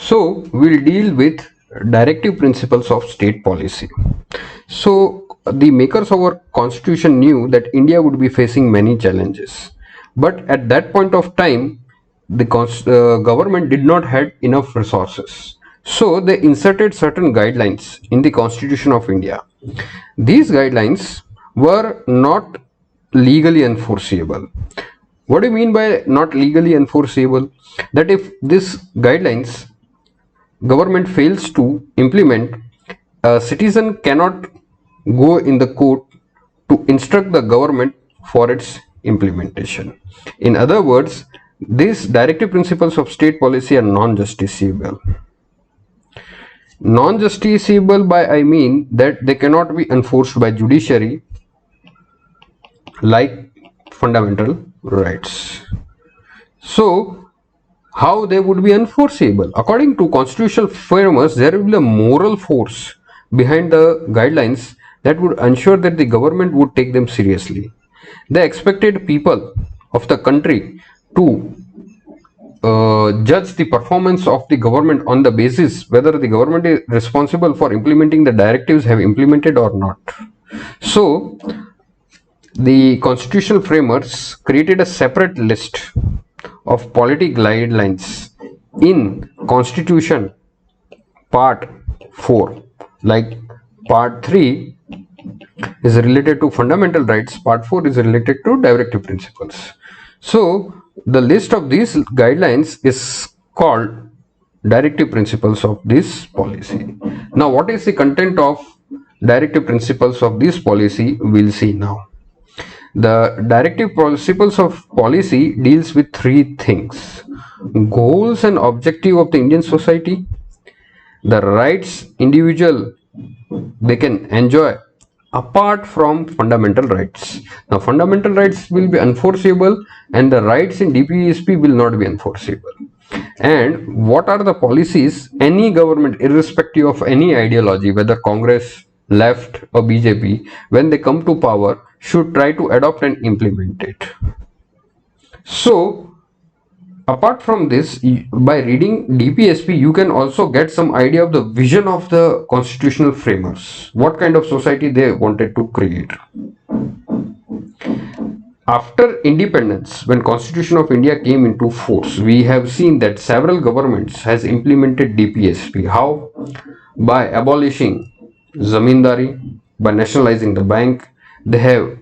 So we'll deal with directive principles of state policy. So the makers of our constitution knew that India would be facing many challenges, but at that point of time the government did not had enough resources. So they inserted certain guidelines in the constitution of India. These guidelines were not legally enforceable. What do you mean by not legally enforceable? That if this guidelines government fails to implement, a citizen cannot go in the court to instruct the government for its implementation. In other words, these directive principles of state policy are non-justiciable. Non-justiciable by I mean that they cannot be enforced by judiciary like fundamental rights. So how they would be enforceable? According to constitutional framers, there will be a moral force behind the guidelines that would ensure that the government would take them seriously. They expected people of the country to judge the performance of the government on the basis whether the government is responsible for implementing the directives have implemented or not. So the constitutional framers created a separate list of polity guidelines in Constitution Part 4. Like Part 3 is related to fundamental rights, Part 4 is related to directive principles. So the list of these guidelines is called directive principles of this policy. Now what is the content of directive principles of this policy? We'll see now. The directive principles of policy deals with three things: goals and objective of the Indian society, the rights individual they can enjoy apart from fundamental rights. Now fundamental rights will be enforceable and the rights in DPSP will not be enforceable. And what are the policies any government, irrespective of any ideology, whether Congress, left or BJP, when they come to power should try to adopt and implement it. So apart from this, by reading DPSP you can also get some idea of the vision of the constitutional framers, what kind of society they wanted to create. After independence, when Constitution of India came into force, we have seen that several governments has implemented DPSP. How? By abolishing zamindari, by nationalizing the bank. They have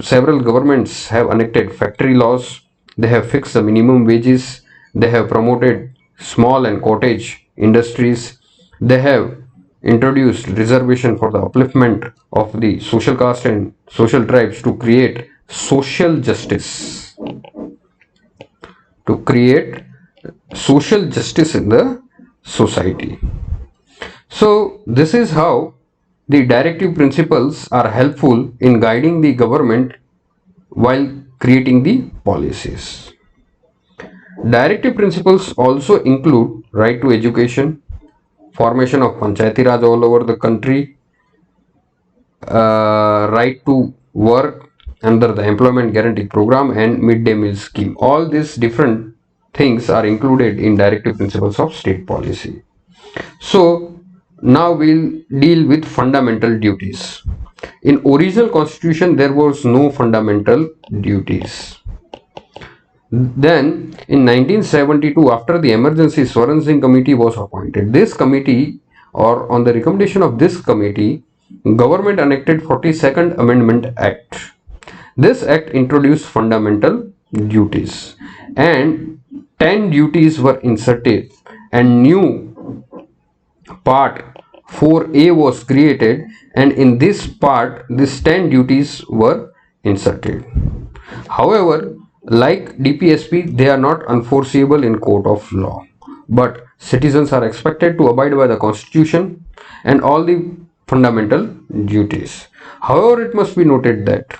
several governments have enacted factory laws. They have fixed the minimum wages. They have promoted small and cottage industries. They have introduced reservation for the upliftment of the social caste and social tribes to create social justice. To create social justice in the society. So this is how the directive principles are helpful in guiding the government while creating the policies. Directive principles also include right to education, formation of Panchayati Raj all over the country, right to work under the employment guarantee program and midday meal scheme. All these different things are included in directive principles of state policy. So now we'll deal with fundamental duties. In original constitution there was no fundamental duties. Then in 1972, after the emergency, Swaran Singh committee was appointed. This committee, or on the recommendation of this committee, government enacted 42nd Amendment Act. This act introduced fundamental duties and 10 duties were inserted and new part 4A was created, and in this part these 10 duties were inserted. However, like DPSP, they are not enforceable in court of law, but citizens are expected to abide by the constitution and all the fundamental duties. However, it must be noted that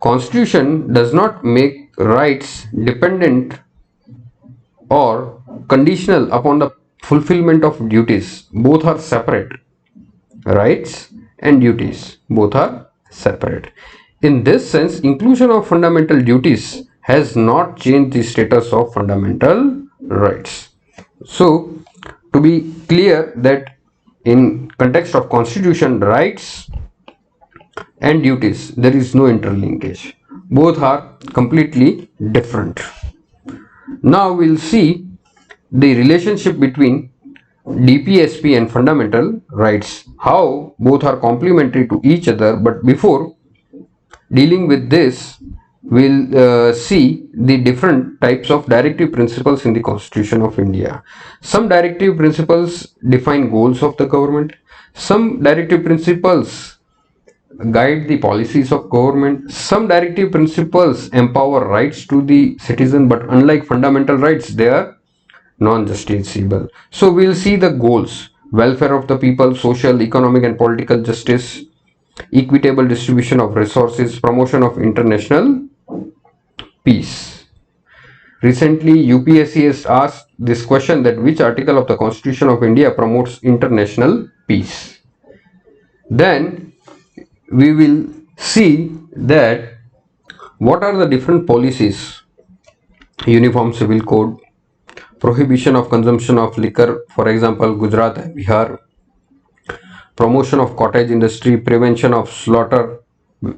constitution does not make rights dependent or conditional upon the fulfillment of duties. Both are separate. Rights and duties both are separate. In this sense, inclusion of fundamental duties has not changed the status of fundamental rights. So to be clear that in context of constitution, rights and duties, there is no interlinkage. Both are completely different. Now we'll see the relationship between DPSP and fundamental rights, how both are complementary to each other. But before dealing with this, we'll see the different types of directive principles in the Constitution of India. Some directive principles define goals of the government. Some directive principles guide the policies of government. Some directive principles empower rights to the citizen, but unlike fundamental rights, they are non-justiciable. So we'll see the goals: welfare of the people, social, economic and political justice, equitable distribution of resources, promotion of international peace. Recently, UPSC has asked this question, that which article of the Constitution of India promotes international peace. Then we will see that what are the different policies: uniform civil code, prohibition of consumption of liquor, for example Gujarat and Bihar, promotion of cottage industry, prevention of slaughter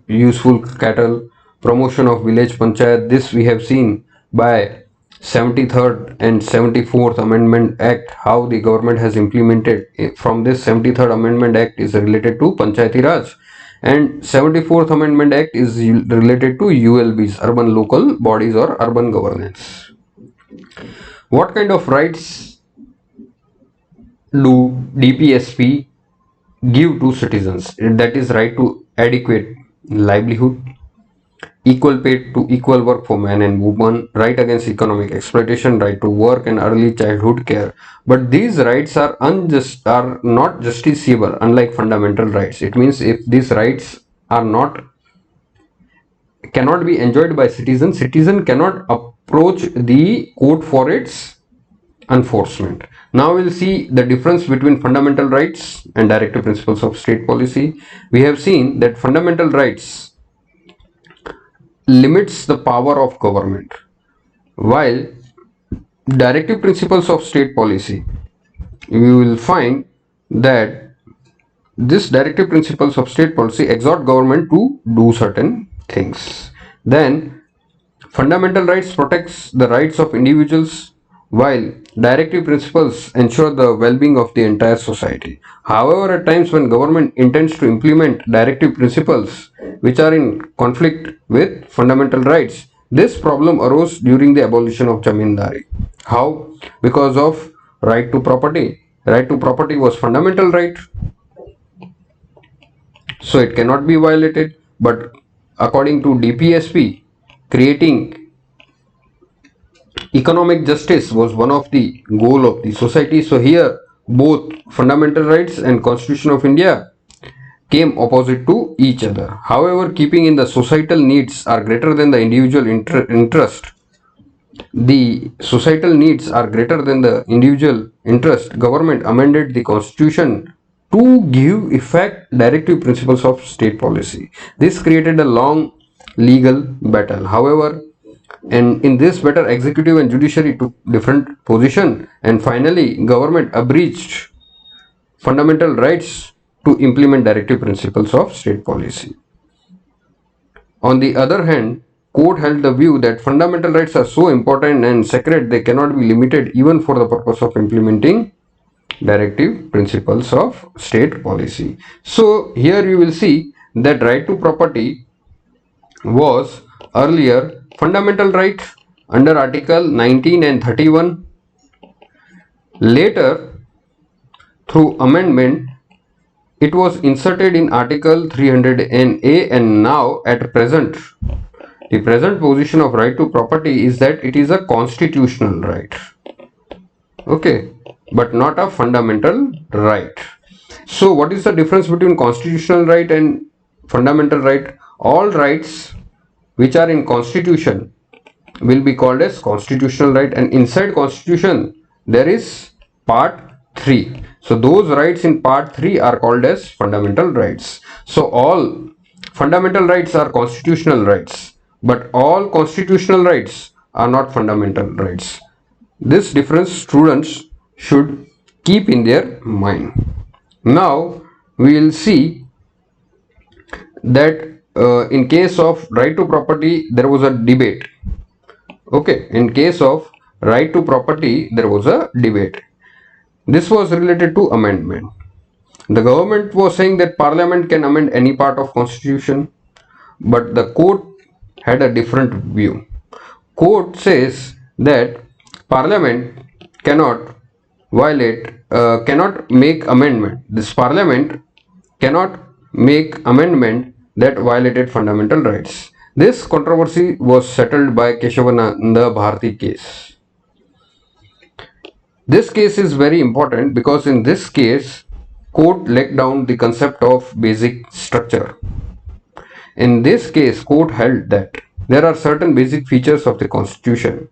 useful cattle, promotion of village panchayat. This we have seen by 73rd and 74th Amendment Act, how the government has implemented. From this 73rd Amendment Act is related to Panchayati Raj, and 74th Amendment Act is related to ULBs, urban local bodies or urban governance. What kind of rights do DPSP give to citizens? That is right to adequate livelihood, equal pay to equal work for man and woman, right against economic exploitation, right to work and early childhood care. But these rights are not justiciable, unlike fundamental rights. It means if these rights cannot be enjoyed by citizen cannot approach the court for its enforcement. Now we'll see the difference between fundamental rights and directive principles of state policy. We have seen that fundamental rights limits the power of government, while directive principles of state policy, we will find that this directive principles of state policy exhort government to do certain things. Then fundamental rights protects the rights of individuals, while directive principles ensure the well-being of the entire society. However, at times when government intends to implement directive principles which are in conflict with fundamental rights, this problem arose during the abolition of Jamindari. How? Because of right to property. Right to property was fundamental right, so it cannot be violated. But according to DPSP, creating economic justice was one of the goal of the society. So here both fundamental rights and Constitution of India came opposite to each other. However, keeping in the societal needs are greater than the individual interest. The societal needs are greater than the individual interest. Government amended the Constitution to give effect directive principles of state policy. This created a long legal battle. However, and in this battle, executive and judiciary took different position, and finally government abridged fundamental rights to implement directive principles of state policy. On the other hand, court held the view that fundamental rights are so important and sacred they cannot be limited even for the purpose of implementing directive principles of state policy. So here you will see that right to property was earlier fundamental right under Article 19 and 31. Later, through amendment, it was inserted in Article 300A, and now at present, the present position of right to property is that it is a constitutional right. Okay, but not a fundamental right. So what is the difference between constitutional right and fundamental right? All rights which are in constitution will be called as constitutional right, and inside constitution there is part 3. So those rights in part 3 are called as fundamental rights. So all fundamental rights are constitutional rights, but all constitutional rights are not fundamental rights. This difference students should keep in their mind. Now we will see that in case of right to property there was a debate. Okay, in case of right to property there was a debate. This was related to amendment. The government was saying that parliament can amend any part of constitution, but the court had a different view. Court says that parliament cannot cannot make amendment. This parliament cannot make amendment that violated fundamental rights. This controversy was settled by Keshavananda Bharati case. This case is very important because in this case, court laid down the concept of basic structure. In this case, court held that there are certain basic features of the constitution.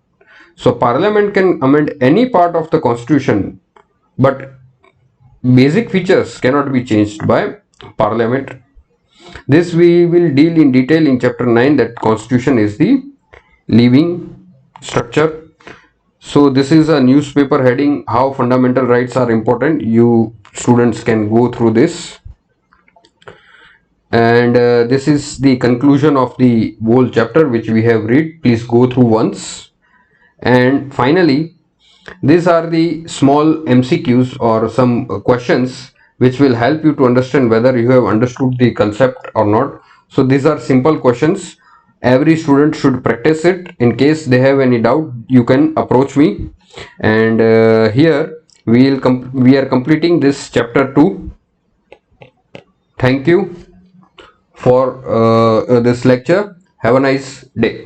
So parliament can amend any part of the constitution, but basic features cannot be changed by parliament. This we will deal in detail in chapter 9, that constitution is the living structure. So this is a newspaper heading, how fundamental rights are important. You students can go through this. And this is the conclusion of the whole chapter which we have read. Please go through once. And finally, these are the small MCQs or some questions which will help you to understand whether you have understood the concept or not. So these are simple questions. Every student should practice it. In case they have any doubt, you can approach me. And here we are completing this chapter 2. Thank you for this lecture. Have a nice day.